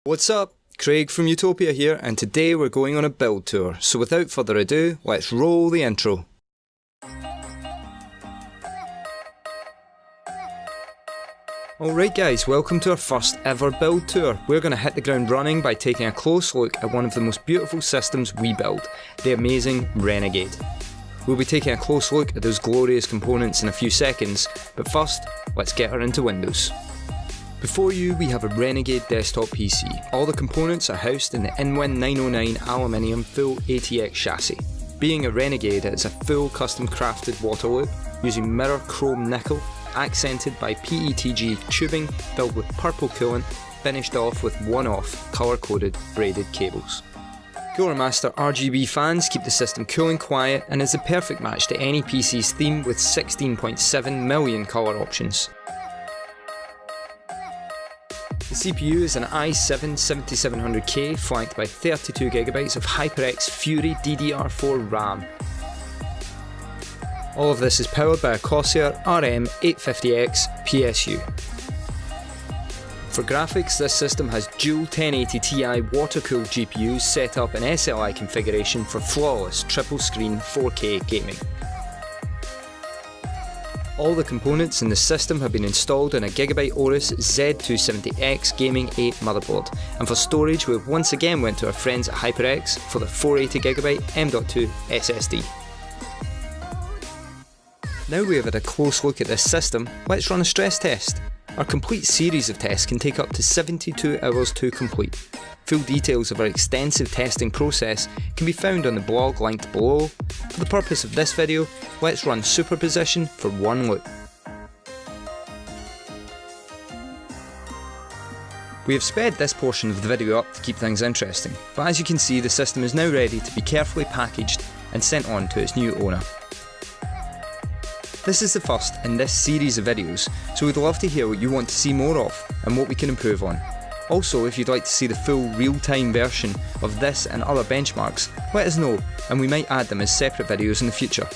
What's up? Craig from Utopia here, and today we're going on a build tour, so without further ado, let's roll the intro. Alright guys, welcome to our first ever build tour. We're going to hit the ground running by taking a close look at one of the most beautiful systems we build, the amazing Renegade. We'll be taking a close look at those glorious components in a few seconds, but first, let's get her into Windows. Before you, we have a Renegade desktop PC. All the components are housed in the Inwin 909 Aluminium full ATX chassis. Being a Renegade, it's a full custom crafted water loop using mirror chrome nickel, accented by PETG tubing filled with purple coolant, finished off with one-off colour-coded braided cables. Cooler Master RGB fans keep the system cool and quiet and is the perfect match to any PC's theme with 16.7 million colour options. The CPU is an i7-7700K flanked by 32GB of HyperX Fury DDR4 RAM. All of this is powered by a Corsair RM850X PSU. For graphics, this system has dual 1080 Ti water-cooled GPUs set up in SLI configuration for flawless triple-screen 4K gaming. All the components in the system have been installed on a Gigabyte Aorus Z270X Gaming 8 motherboard, and for storage we've once again went to our friends at HyperX for the 480GB M.2 SSD. Now we have had a close look at this system, let's run a stress test. Our complete series of tests can take up to 72 hours to complete. Full details of our extensive testing process can be found on the blog linked below. For the purpose of this video, let's run superposition for one loop. We have sped this portion of the video up to keep things interesting, but as you can see the system is now ready to be carefully packaged and sent on to its new owner. This is the first in this series of videos, so we'd love to hear what you want to see more of and what we can improve on. Also, if you'd like to see the full real-time version of this and other benchmarks, let us know and we might add them as separate videos in the future.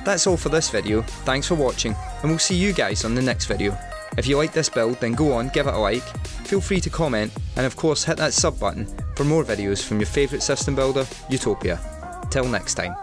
That's all for this video, thanks for watching and we'll see you guys on the next video. If you like this build then go on, give it a like, feel free to comment and of course hit that sub button for more videos from your favourite system builder, Utopia. Till next time.